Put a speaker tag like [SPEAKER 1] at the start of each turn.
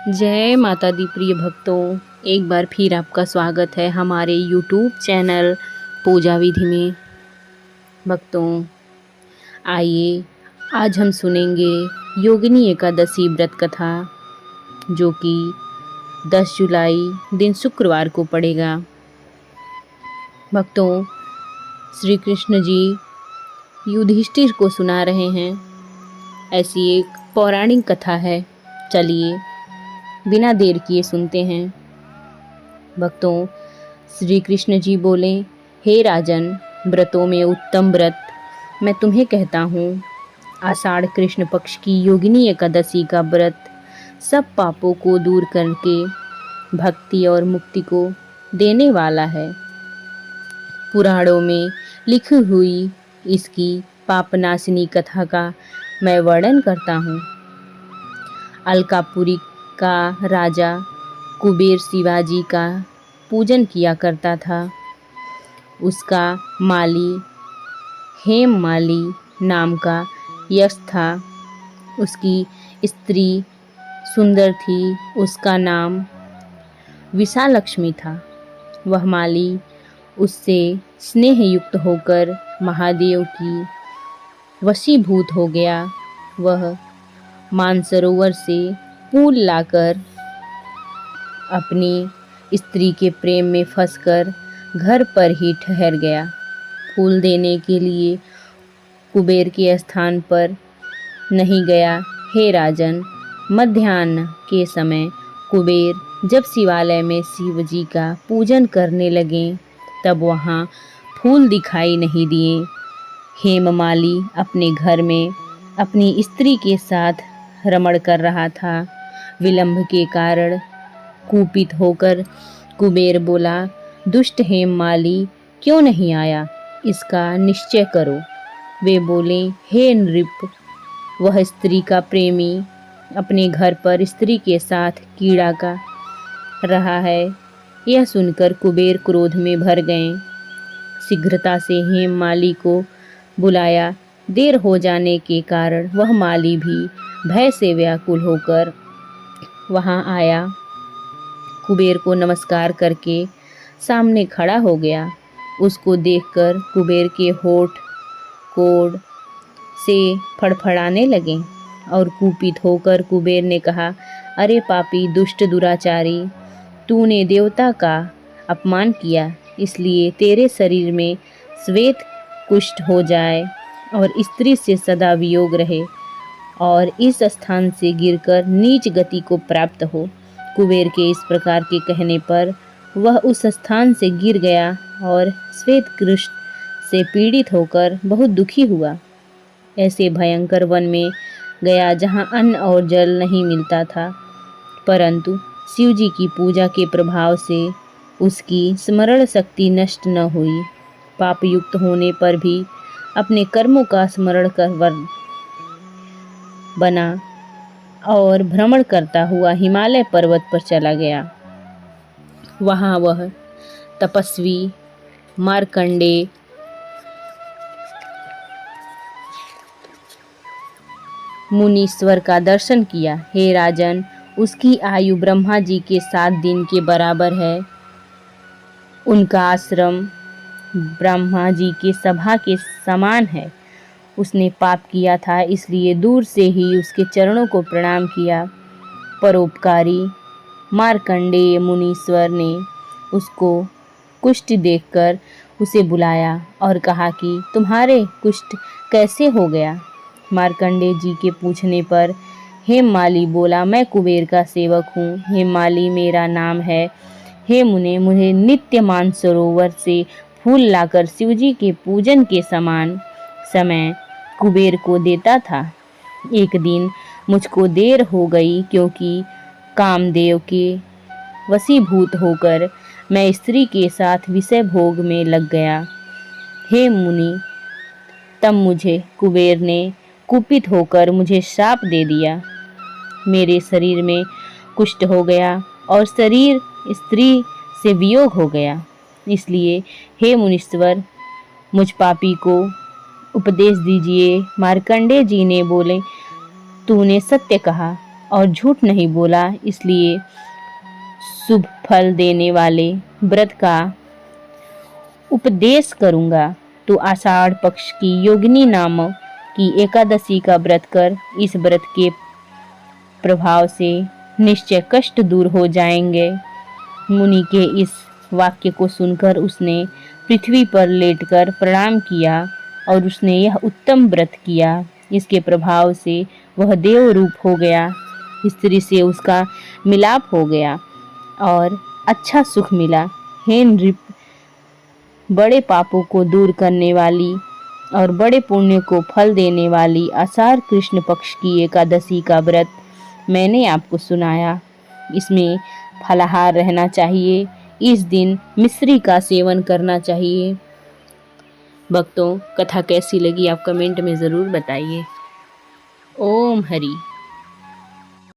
[SPEAKER 1] जय माता दी प्रिय भक्तों, एक बार फिर आपका स्वागत है हमारे YouTube चैनल पूजा विधि में। भक्तों, आइए आज हम सुनेंगे योगिनी एकादशी व्रत कथा, जो कि 10 जुलाई दिन शुक्रवार को पड़ेगा। भक्तों, श्री कृष्ण जी युधिष्ठिर को सुना रहे हैं। ऐसी एक पौराणिक कथा है। चलिए बिना देर किए सुनते हैं। भक्तों, श्री कृष्ण जी बोले, हे राजन, व्रतों में उत्तम व्रत मैं तुम्हें कहता हूँ। आषाढ़ कृष्ण पक्ष की योगिनी एकादशी का व्रत सब पापों को दूर करके भक्ति और मुक्ति को देने वाला है। पुराणों में लिखी हुई इसकी पापनाशिनी कथा का मैं वर्णन करता हूँ। अलकापुरी का राजा कुबेर शिवाजी का पूजन किया करता था। उसका माली हेममाली नाम का यक्ष था। उसकी स्त्री सुंदर थी। उसका नाम विशालक्ष्मी था। वह माली उससे स्नेह युक्त होकर महादेव की वशीभूत हो गया। वह मानसरोवर से फूल लाकर अपनी स्त्री के प्रेम में फंसकर घर पर ही ठहर गया। फूल देने के लिए कुबेर के स्थान पर नहीं गया। हे राजन, मध्याह्न के समय कुबेर जब शिवालय में शिव जी का पूजन करने लगे, तब वहाँ फूल दिखाई नहीं दिए। हेममाली अपने घर में अपनी स्त्री के साथ रमण कर रहा था। विलंब के कारण कुपित होकर कुबेर बोला, दुष्ट हेममाली क्यों नहीं आया? इसका निश्चय करो। वे बोले, हे नृप, वह स्त्री का प्रेमी अपने घर पर स्त्री के साथ कीड़ा का रहा है। यह सुनकर कुबेर क्रोध में भर गए। शीघ्रता से हेममाली को बुलाया। देर हो जाने के कारण वह माली भी भय से व्याकुल होकर वहां आया। कुबेर को नमस्कार करके सामने खड़ा हो गया। उसको देखकर कुबेर के होठ कोढ़ से फड़फड़ाने लगे और कुपित होकर कुबेर ने कहा, अरे पापी दुष्ट दुराचारी, तूने देवता का अपमान किया, इसलिए तेरे शरीर में श्वेत कुष्ठ हो जाए और स्त्री से सदा वियोग रहे और इस स्थान से गिरकर नीच गति को प्राप्त हो। कुबेर के इस प्रकार के कहने पर वह उस स्थान से गिर गया और श्वेत कुष्ठ से पीड़ित होकर बहुत दुखी हुआ। ऐसे भयंकर वन में गया जहाँ अन्न और जल नहीं मिलता था, परंतु शिव जी की पूजा के प्रभाव से उसकी स्मरण शक्ति नष्ट न हुई। पाप युक्त होने पर भी अपने कर्मों का स्मरण कर बना और भ्रमण करता हुआ हिमालय पर्वत पर चला गया। वहाँ वह तपस्वी मार्कंडेय मुनीश्वर का दर्शन किया। हे राजन, उसकी आयु ब्रह्मा जी के 7 दिन के बराबर है। उनका आश्रम ब्रह्मा जी के सभा के समान है। उसने पाप किया था, इसलिए दूर से ही उसके चरणों को प्रणाम किया। परोपकारी मार्कंडेय मुनीश्वर ने उसको कुष्ठ देखकर उसे बुलाया और कहा कि तुम्हारे कुष्ठ कैसे हो गया? मार्कंडेय जी के पूछने पर हेममाली बोला, मैं कुबेर का सेवक हूँ। हेममाली मेरा नाम है। हे मुने, मुझे नित्य मानसरोवर से फूल लाकर शिवजी के पूजन के समान समय कुबेर को देता था। एक दिन मुझको देर हो गई, क्योंकि कामदेव के वशीभूत होकर मैं स्त्री के साथ विषय भोग में लग गया। हे मुनि, तब मुझे कुबेर ने कुपित होकर मुझे श्राप दे दिया। मेरे शरीर में कुष्ठ हो गया और शरीर स्त्री से वियोग हो गया। इसलिए हे मुनीश्वर, मुझ पापी को उपदेश दीजिए। मार्कंडेय जी ने बोले, तूने सत्य कहा और झूठ नहीं बोला, इसलिए शुभ फल देने वाले व्रत का उपदेश करूँगा। तो आषाढ़ पक्ष की योगिनी नामक की एकादशी का व्रत कर। इस व्रत के प्रभाव से निश्चय कष्ट दूर हो जाएंगे। मुनि के इस वाक्य को सुनकर उसने पृथ्वी पर लेटकर प्रणाम किया और उसने यह उत्तम व्रत किया। इसके प्रभाव से वह देव रूप हो गया, स्त्री से उसका मिलाप हो गया और अच्छा सुख मिला। हे नृप, बड़े पापों को दूर करने वाली और बड़े पुण्य को फल देने वाली आषाढ़ कृष्ण पक्ष की एकादशी का व्रत मैंने आपको सुनाया। इसमें फलाहार रहना चाहिए। इस दिन मिश्री का सेवन करना चाहिए। भक्तों, कथा कैसी लगी आप कमेंट में ज़रूर बताइए। ओम हरि।